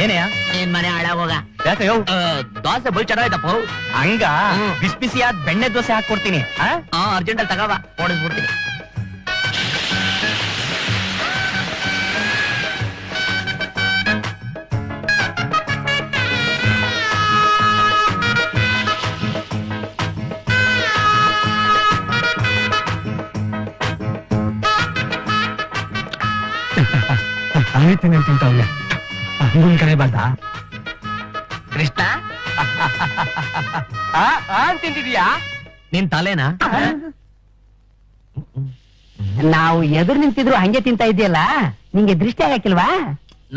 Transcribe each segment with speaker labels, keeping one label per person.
Speaker 1: ಏನೇ
Speaker 2: ನಿನ್ ಮನೆ ಹಾಳಾಗೋಗ.
Speaker 1: ಯಾಕೆ
Speaker 2: ದೋಸೆ ಬಲ್ ಚೆನ್ನಾಯ್ತಪ್ಪ.
Speaker 1: ಹಂಗ ಬಿಸಿ ಬಿಸಿಯಾದ ಬೆಣ್ಣೆ ದೋಸೆ ಹಾಕೊಡ್ತೀನಿ.
Speaker 2: ಅರ್ಜೆಂಟ್ ಅಲ್ಲಿ ತಗೋಬಾ, ಓಡಿಸ್ಬಿಡ್ತೀನಿ.
Speaker 1: ಆಯ್ತೀನಿ ತಿಂತವ್ಲೆ ಮುಂದ್ ಕಡೆ ಬಂದ
Speaker 2: ಕೃಷ್ಣ
Speaker 1: ತಿಂತಿದೀಯಾ?
Speaker 2: ನಿನ್ ತಲೆನಾ?
Speaker 3: ನಾವು ಎದುರು ನಿಂತಿದ್ರು ಹಂಗೆ ತಿಂತಾ ಇದೆಯಲ್ಲ, ನಿಂಗೆ ದೃಷ್ಟಿ ಆಗಕ್ಕಿಲ್ವಾ?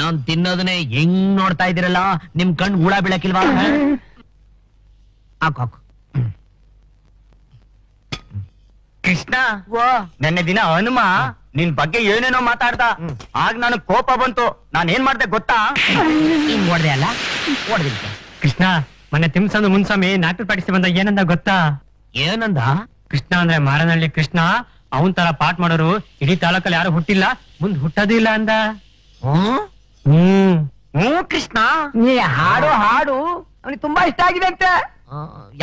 Speaker 2: ನಾನ್ ತಿನ್ನೋದನ್ನೇ ಹೆಂಗ್ ನೋಡ್ತಾ ಇದ್ದೀರಲ್ಲ, ನಿಮ್ ಕಣ್ ಹುಳ ಬೀಳಕ್ಕಿಲ್ವಾ? ಹಾಕು ಹಾಕು.
Speaker 1: ಕೃಷ್ಣ, ನೆನ್ನೆ ದಿನ ಹನುಮ ನಿನ್ ಬಗ್ಗೆ ಏನೇನೋ ಮಾತಾಡ್ದ. ಆಗ ನನಗ್ ಕೋಪ ಬಂತು. ನಾನ್ ಏನ್ ಮಾಡ್ದೆ ಗೊತ್ತಾ?
Speaker 2: ಹಿಂಗ್ ಹೊಡ್ದೆ ಅಲ್ಲ, ಹೊಡ್ದಿದ್ದೆ.
Speaker 4: ಕೃಷ್ಣ, ಮೊನ್ನೆ ತಿಮ್ಸಂದು ಮುನ್ಸ್ವಾಮಿ ನಾಟಕ ಪಾಠಿಸಿ ಬಂದ ಏನಂದ ಗೊತ್ತಾ?
Speaker 2: ಏನಂದ?
Speaker 4: ಕೃಷ್ಣ ಅಂದ್ರೆ ಮಾರನಹಳ್ಳಿ ಕೃಷ್ಣ, ಅವನ್ ತರ ಪಾಠ ಮಾಡೋರು ಇಡೀ ತಾಲೂಕಲ್ಲಿ ಯಾರು ಹುಟ್ಟಿಲ್ಲ, ಮುಂದ್ ಹುಟ್ಟೋದು ಇಲ್ಲ ಅಂದ.
Speaker 2: ಕೃಷ್ಣ,
Speaker 3: ನೀ ಹಾಡು ಹಾಡು ಅವನಿಗೆ ತುಂಬಾ ಇಷ್ಟ ಆಗಿದೆ ಅಂತ.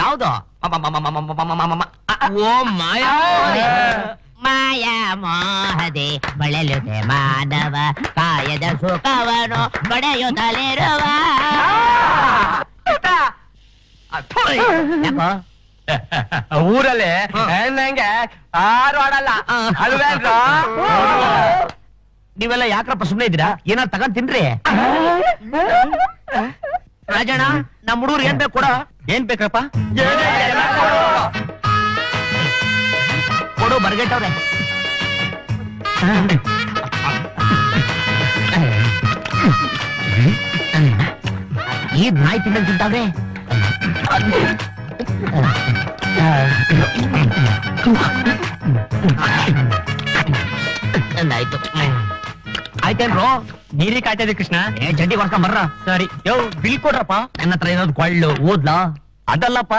Speaker 2: ಯಾವ್ದು? ಓ ಮಾಯಾ ಮಾಯಾ ಮೋಹದೆ ಬಳಲುದೆ ಮಾನವ, ಕಾಯದ ಸುಖವನು ಪಡೆಯುತ್ತಲಿರುವ. ಯಾಕೋ
Speaker 1: ಊರಲ್ಲಿ ಹೆಣ್ಣಂಗೆ ಯಾರು ಆಡಲ್ಲ ಅಲ್ವೇನ್ರ?
Speaker 2: ನೀವೆಲ್ಲ ಯಾಕ್ರಪ್ಪ ಸುಮ್ನೆ ಇದ್ದೀರಾ? ಏನಾರು ತಗೊಂಡ್ ತಿನ್ರಿ. ರಾಜಣ್ಣ, ನಮ್ ಹುಡುಗರು ಏನ್ ಬೇಕು ಕೊಡ.
Speaker 1: ಏನ್ ಬೇಕಪ್ಪ?
Speaker 2: ಕೊಡು, ಬರ್ಗೆಟ್ಟವ್ರೆ. ಈ ನಾಯಿ ತಿಂದಂಗ್ ತಿಂತಾವ್ರೆ. ಅಂದಾಯ್ತು. ಆಯ್ತೇನ್ರು?
Speaker 4: ನೀರಿ ಕಾಯ್ತಾ ಇದೆ ಕೃಷ್ಣ.
Speaker 2: ಚಡ್ಡಿ ಕೊಡ್ಕೊಂಡ್ ಬರ್ರ.
Speaker 4: ಸರಿ.
Speaker 1: ಬಿಲ್ ಕೊಡ್ರಪ್ಪ.
Speaker 2: ನನ್ನ ಹತ್ರ ಇರೋದು ಕೊಳ್ಳು ಓದ್ಲಾ?
Speaker 1: ಅದಲ್ಲಪ್ಪ,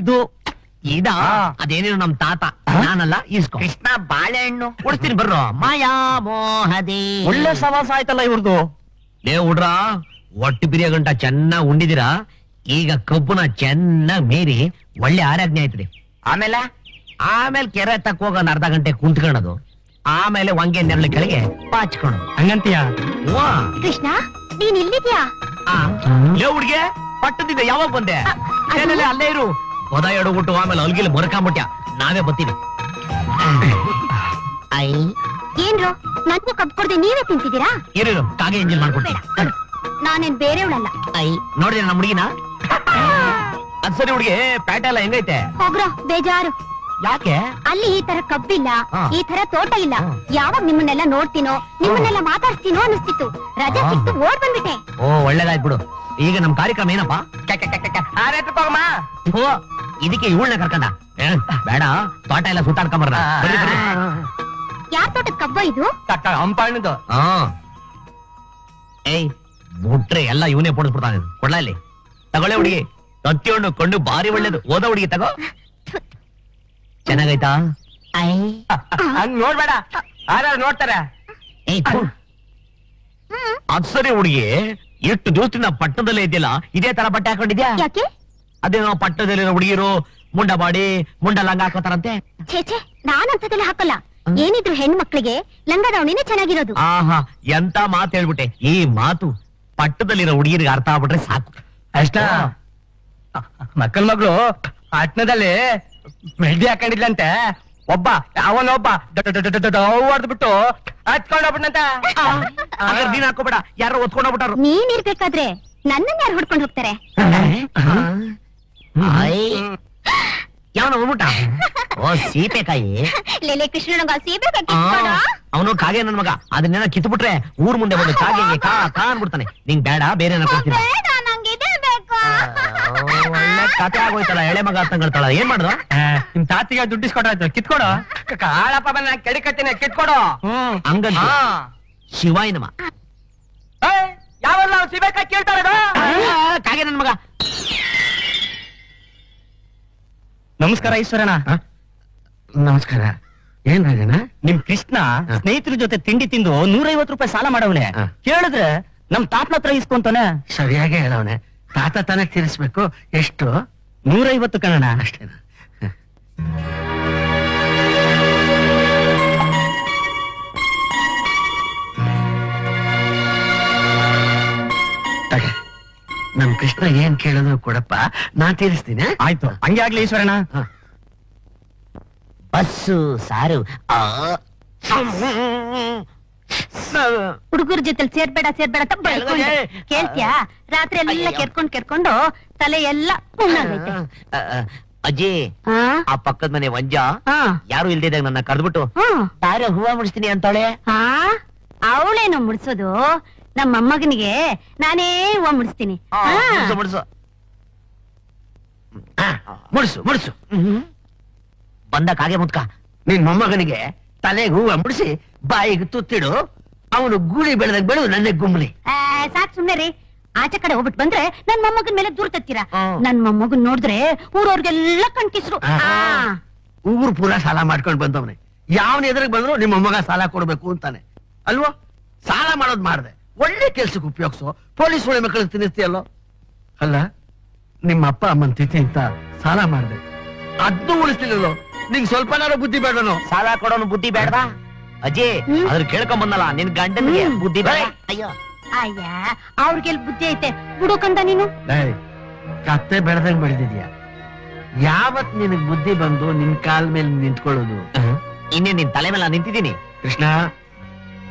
Speaker 1: ಇದು
Speaker 2: ಇದ ಅದೇನೇನು ನಮ್ ತಾತ, ನಾನಲ್ಲ, ಇಸ್ಕೊ.
Speaker 1: ಕೃಷ್ಣ ಬಾಳೆಹಣ್ಣು
Speaker 2: ಕೊಡ್ತೀನಿ ಬರ್ರೋ. ಮಾಯಾ ಮೋಹದಿ.
Speaker 1: ಒಳ್ಳೆ ಸವಾಸ ಆಯ್ತಲ್ಲ ಇವ್ರದು.
Speaker 2: ಲೇ ಹುಡ್ರ, ಒಟ್ಟು ಬಿರಿಯ ಗಂಟ ಚೆನ್ನಾಗ್ ಉಂಡಿದಿರಾ. ಈಗ ಕಬ್ಬುನ ಚೆನ್ನಾಗ್ ಮೇರಿ ಒಳ್ಳೆ ಆರಾಧನೆ ಆಯ್ತದೆ. ಆಮೇಲೆ ಕೆರೆ ತಕ್ಕ ಹೋಗ ಒಂದ್ ಅರ್ಧ ಗಂಟೆ ಕುಂತ್ಕೊಳ್ಳೋದು. ಆಮೇಲೆ ಒಂಗೆ ನೆರಳು ಕೆಳಗೆ ಪಾಚ್ಕೊಳ್ಳೋದು.
Speaker 4: ಹಂಗಂತೀಯ?
Speaker 5: ಕೃಷ್ಣ, ನೀನ್ ಇಲ್ಲಿದ್ಯಾ?
Speaker 2: ಲೇ ಹುಡ್ಗೆ, ಪಟ್ಟದಿದ್ದೆ ಯಾವಾಗ ಬಂದೆ? ಅಲ್ಲೇ ಇರು. ಹೊದ ಎಡಗುಟ್ಟು ಆಮೇಲೆ ಅಲ್ಗಿಲ್ ಮರ್ಕಾಂಬಿಟ್ಯ. ನಾವೇ ಬರ್ತೀವಿ.
Speaker 5: ಏನ್ರು ನನ್ಗೂ ಕಬ್ಬು ಕೊಡದೆ ನೀವೇ ತಿಂತಿದ್ದೀರಾ?
Speaker 2: ಇರು, ಕಾಗೆ ಎಂಜಿನ್ ಮಾಡ್ಕೊಡ್ತೀನಿ.
Speaker 5: ನಾನೇನ್ ಬೇರೆಯವಳಲ್ಲ.
Speaker 2: ನೋಡಿದ್ರೆ ನಮ್ಮ ಹುಡುಗಿನ? ಅದ್ ಸರಿ ಹುಡುಗಿ, ಪ್ಯಾಟ ಎಲ್ಲ ಹೆಂಗೈತೆ?
Speaker 5: ಹೋಗ್ರೋ, ಬೇಜಾರು.
Speaker 2: ಯಾಕೆ?
Speaker 5: ಅಲ್ಲಿ ಈ ತರ ಕಬ್ಬಿಲ್ಲ,
Speaker 2: ಹಾ.
Speaker 5: ಈ ತರ ತೋಟ ಇಲ್ಲ. ಯಾವಾಗ ನಿಮ್ಮನ್ನೆಲ್ಲ ನೋಡ್ತೀನೋ, ನಿಮ್ಮನ್ನೆಲ್ಲ ಮಾತಾಡ್ತೀನೋ ಅನಿಸ್ತಿತ್ತು. ರಜೆ ಸಿಕ್ತು ಓಡ್ ಬಂದ್ಬಿಟ್ಟೆ.
Speaker 2: ಓ, ಒಳ್ಳೇದಾಯ್ತು ಬಿಡು. ಈಗ ನಮ್ ಕಾರ್ಯಕ್ರಮ ಏನಪ್ಪ? ಓ, ಇದಕ್ಕೆ ಇವಳನ್ನ ಕರ್ಕಂಡ? ಬೇಡ, ತೋಟ ಎಲ್ಲ ಸುತ್ತಾಡ್ಕೊಂಬರ್ರ.
Speaker 5: ಯಾರ್ ತೋಟದ ಕಬ್ಬ ಇದು?
Speaker 1: ಹಂಪಣ್ಣದು.
Speaker 2: ಏಯ್, ಬಿಟ್ರೆ ಎಲ್ಲ ಇವನೇ ಪೊಡಿಸ್ಬಿಡ್ತಾನೆ. ಕೊಡ್ಲ ಇಲ್ಲಿ, ತಗೊಳ್ಳೆ ಹುಡುಗಿ. ತತ್ತಿ ಹಣ್ಣು ಕೊಂಡು ಬಾರಿ ಒಳ್ಳೇದು. ಓದ ಹುಡುಗಿ ತಗೋ. ಚೆನ್ನಾಗೈತಾ?
Speaker 1: ಹಂಗ್ ನೋಡ್ಬೇಡ, ಯಾರು ನೋಡ್ತಾರೆ.
Speaker 2: ಏಯ್, ಅದ್ ಸರಿ ಹುಡುಗಿ, ಎಷ್ಟು ದಿವಸದಿಂದ ಪಟ್ಟಣದಲ್ಲೇ ಇದೆಯಲ್ಲ, ಇದೇ ತರ ಬಟ್ಟೆ ಹಾಕೊಂಡಿದ್ಯಾ?
Speaker 5: ಯಾಕೆ?
Speaker 2: ಅದೇನೋ ಪಟ್ಟಣದಲ್ಲಿರೋ ಹುಡುಗಿರು ಮುಂಡ ಬಾಡಿ ಮುಂಡ ಲಂಗ ಹಾಕೋತಾರಂತೆ.
Speaker 5: ಛೇ, ನಾನಂತದೆಲ್ಲ ಹಾಕಲ್ಲ. ಏನಿದ್ರು ಹೆಣ್ಣು ಮಕ್ಳಿಗೆ ಲಂಗದಾವಣಿನೇ ಚೆನ್ನಾಗಿರೋದು.
Speaker 2: ಆಹಾ, ಎಂತ ಮಾತು ಹೇಳ್ಬಿಟ್ಟೆ. ಈ ಮಾತು ಪಟ್ಟದಲ್ಲಿರೋ ಹುಡುಗಿರಿಗೆ ಅರ್ಥ ಆಗ್ಬಿಟ್ರೆ ಸಾಕು.
Speaker 1: ಅಷ್ಟ ಮಕ್ಕಳ ಪಟ್ನದಲ್ಲಿ ಮೆಹಂದಿ ಹಾಕೊಂಡಿದ್ಲಂತೆ. ಅವನೊಬ್ಬ ಹೊಡೆದ್ಬಿಟ್ಟು ಹಚ್ಕೊಂಡೋಗ್ಬಿಟ್ಟಂತ.
Speaker 2: ನೀನ್ ಹಾಕೋಬೇಡ, ಯಾರೋ ಒತ್ಕೊಂಡೋಗ್ಬಿಟ್ಟಾರು.
Speaker 5: ನೀನ್ ಇರ್ಬೇಕಾದ್ರೆ ನನ್ನನ್ನ ಯಾರು ಹೊಡ್ಕೊಂಡು ಹೋಗ್ತಾರೆ?
Speaker 2: ಯಾವನ ಹೋಗ್ಬಿಟ್ಟ? ಓ, ಸೀತೆಕಾಯಿ.
Speaker 5: ಲೇಲೆ ಕೃಷ್ಣ, ನಂಗ ಸೀಬೆಕಾಯಿ ಕಿತ್ಕೊಡು.
Speaker 2: ಅವನು ಕಾಗೆ ನನ್ ಮಗ. ಅದನ್ನೆಲ್ಲ ಕಿತ್ಬಿಟ್ರೆ ಊರ್ ಮುಂದೆ ಬಂದು ಕಾಗೆ ಕಾ ಕಾ ಅನ್ಬಿಡ್ತಾನೆ. ನಿಂಗ್ ಬೇಡ, ಬೇರೆ ಕೊಡ್ತೀನಿ.
Speaker 5: ಬೇಡ, ನಂಗೆ ಇದೇ ಬೇಕು.
Speaker 2: ಒಳ್ಳೆ ಕತೆ ಆಗೋಯ್ತಲ್ಲ, ಎಳೆ ಮಗ ಅಂತಂಗಳ್ತಾಳ. ಏನ್ ಮಾಡ್ದ?
Speaker 4: ನಿಮ್ ತಾತಿಗೆ ದುಡ್ಡಿಸ್ಕೊಟ್ರಾಯ್ತು, ಕಿತ್ಕೊಡು.
Speaker 1: ಕಾಳಪ್ಪ ಬಂದ ಕೆಡಿಕತ್ತೀನಿ, ಕಿತ್ಕೊಡು.
Speaker 2: ಹಂಗಂತ ಶಿವಾಯ ನಮ.
Speaker 1: ಯಾವಲ್ಲ ಸೀಬೆಕಾಯಿ ಕೇಳ್ತಾರ?
Speaker 2: ಕಾಗೆ ನನ್ ಮಗ.
Speaker 1: ನಮಸ್ಕಾರ ಈಶ್ವರಣ್ಣ.
Speaker 2: ನಮಸ್ಕಾರ. ಏನ್ ರಾಜಣ್ಣ?
Speaker 1: ನಿಮ್ ಕೃಷ್ಣ ಸ್ನೇಹಿತರ ಜೊತೆ ತಿಂಡಿ ತಿಂದು 150 ರೂಪಾಯಿ ಸಾಲ ಮಾಡವನೆ. ಕೇಳಿದ್ರೆ ನಮ್ ತಾತನ ಹತ್ರ ಇಸ್ಕೊಂತಾನೆ.
Speaker 2: ಸರಿಯಾಗಿ ಹೇಳವನೆ. ತಾತ ತಾನೇ ತೀರಿಸ್ಬೇಕು. ಎಷ್ಟು?
Speaker 1: 150 ಕಣಣ್ಣ.
Speaker 2: ಅಷ್ಟೇನಾ? ತಗ, ನಮ್ ಕೃಷ್ಣ ಏನ್ ಕೇಳಿದ್ರು ಕೊಡಪ್ಪ, ನಾನ್ ತೀರಿಸ್ತೀನಿ.
Speaker 1: ಆಯ್ತು, ಹಂಗೆ ಆಗ್ಲಿ ಈಶ್ವರಣ್ಣ.
Speaker 2: ಬಸ್ಸು ಸಾರು
Speaker 5: ಹುಡುಗರ ಜೊತೆ ಸೇರ್ಬೇಡ ಅಂತ ಬೈಕೊಂಡೆ. ಕೇಳ್ತ್ಯಾ? ರಾತ್ರಿ ಎಲ್ಲ ಕೆರ್ಕೊಂಡು ತಲೆ ಎಲ್ಲ ಹುಣ್ಣಾಗೈತೆ.
Speaker 2: ಅಜ್ಜಿ,
Speaker 5: ಆ?
Speaker 2: ಆ ಪಕ್ಕದ ಮನೆ ವಂಜ
Speaker 5: ಆ.
Speaker 2: ಯಾರು ಇಲ್ದಿದಾಗ ನನ್ನ ಕರೆದ್ಬಿಟ್ಟು
Speaker 5: ಹ್ಮ್.
Speaker 2: ತಾರ ಹೂವ ಮುಡಿಸ್ತೀನಿ ಅಂತಾಳೆ.
Speaker 5: ಆ? ಅವಳೇನು ಮುಡ್ಸೋದು? ನಮ್ಮ ಮೊಮ್ಮಗನಿಗೆ ನಾನೇ ಹೂವ ಮುಡಿಸ್ತೀನಿ. ಆ.
Speaker 2: ಮುಡ್ಸು ಮುಡ್ಸು ಮುಡ್ಸು. ಬಂದಕ್ ಹಾಗೆ ಮುತ್ಕ ನಿನ್ ಮೊಮ್ಮಗನಿಗೆ ತಲೆಗೆ ಹೂವ ಮುಡಿಸಿ ಬಾಯಿಗೆ ತುತ್ತಿಡು. ಅವನು ಗೂಳಿ ಬೆಳೆದಾಗ ಬೆಳೆದು ನನ್ನ ಗುಮ್ಮಲಿ.
Speaker 5: ಸಾಕ್ ಸುಮ್ನೆ ರೀ. ಆಚೆ ಕಡೆ ಹೋಗ್ಬಿಟ್ಟು ಬಂದ್ರೆ ನನ್ ಮೊಮ್ಮಗನ್ ಮೇಲೆ ದೂರ ತತ್ತೀರಾ.
Speaker 2: ಹ್ಮ್.
Speaker 5: ನನ್ ಮೊಮ್ಮಗನ್ ನೋಡಿದ್ರೆ ಊರವ್ರಿಗೆಲ್ಲ ಕಣ್ಕಿಸ್ರು.
Speaker 2: ಊರು ಪೂರ ಸಾಲ ಮಾಡ್ಕೊಂಡು ಬಂದವನೆ. ಯಾವನ ಎದುರಿಗೆ ಬಂದ್ರು ನಿಮ್ಮ ಮೊಮ್ಮಗ ಸಾಲ ಕೊಡ್ಬೇಕು ಅಂತಾನೆ ಅಲ್ವೋ? ಸಾಲ ಮಾಡೋದ್ ಮಾಡ್ದೆ ಒಳ್ಳೆ ಕೆಲ್ಸಕ್ಕೆ ಉಪಯೋಗಿಸು. ಪೊಲೀಸ್ ಒಳ್ಳೆ ಮಕ್ಕಳಿಗೆ ತಿನ್ನಿಸ್ತೀಯಲ್ಲೋ. ಅಲ್ಲ, ನಿಮ್ಮ ಅಪ್ಪ ಅಮ್ಮನ್ ತಿಥಿ ಅಂತ ಸಾಲ ಮಾಡ್ದೆ, ಅದ್ನೂ ಉಳಿಸ್ತಿಲ್ಲೋ. ನಿಂಗ್ ಸ್ವಲ್ಪನಾರು ಬುದ್ಧಿ ಬೇಡನು?
Speaker 3: ಸಾಲ ಕೊಡೋನು ಬುದ್ಧಿ ಬೇಡವಾ ಅಜ್ಜಿ? ಅದ್ರ ಕೇಳ್ಕೊಂಡ್ ಬಂದಲ್ಲ ನಿನ್ ಗಂಡನಿಗೆ ಬುದ್ಧಿ ಬೇಡ. ಅಯ್ಯೋ
Speaker 5: ಅಯ್ಯ, ಅವ್ರಿಗೆಲ್ ಬುದ್ಧಿ ಐತೆ ಬಿಡುಕಂದ ನೀನು.
Speaker 2: ಕತ್ತೆ ಬೆಳೆದಂಗ್ ಬೆಳೆದಿದ್ಯಾ. ಯಾವತ್ ನಿನಗ್ ಬುದ್ಧಿ ಬಂದು ನಿನ್ ಕಾಲ್ ಮೇಲೆ ನಿಂತ್ಕೊಳ್ಳೋದು?
Speaker 3: ಇನ್ನೇ ನಿನ್ ತಲೆ ಮೇಲೆ ನಿಂತಿದ್ದೀನಿ.
Speaker 2: ಕೃಷ್ಣ,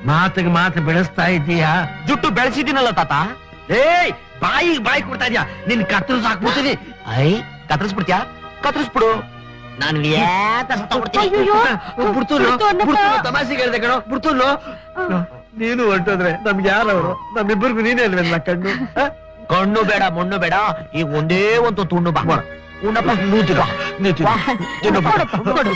Speaker 2: ಮಾತಿಗೆ ಮಾತು ಬೆಳೆಸ್ತಾ ಇದ್ದೀಯಾ?
Speaker 3: ಜುಟ್ಟು ಬೆಳೆಸಿದ್ದೀನಲ್ಲ ತಾತ.
Speaker 2: ಏಯ್, ಬಾಯಿ ಕೊಡ್ತಾ ಇದ್ಯಾ? ನಿನ್ ಕತ್ತರಿಸ್ ಹಾಕ್ಬಿಡ್ತೀನಿ.
Speaker 3: ಐ ಕತ್ತರಿಸ್ಬಿಡ್ತ್ಯಾ? ಕತ್ತರಿಸ್ಬಿಡು. ನಾನು
Speaker 5: ಅಯ್ಯಯ್ಯೋ.
Speaker 2: ತಮಾಷೆಗೆ ಹೇಳ್ದೆ ಕಣೋ, ಬಿಡ್ತುನು. ನೀನು ಹೊರಟೋದ್ರೆ ನಮ್ಗೆ ಯಾರವರು? ನಮ್ಮಿಬ್ಬರಿಗೂ ನೀನೇ ಅಲ್ವೆಲ್ಲ ಕಣ್ಣು.
Speaker 3: ಕಣ್ಣು ಬೇಡ ಮಣ್ಣು ಬೇಡ, ಈಗ ಒಂದೇ ಒಂದು ತುಂಡು ಬಾ. ಉಣ್ಣಪ್ಪ,
Speaker 2: ನೀತಿರ
Speaker 5: ಕೊಡಪ್ಪ, ಕೊಡು.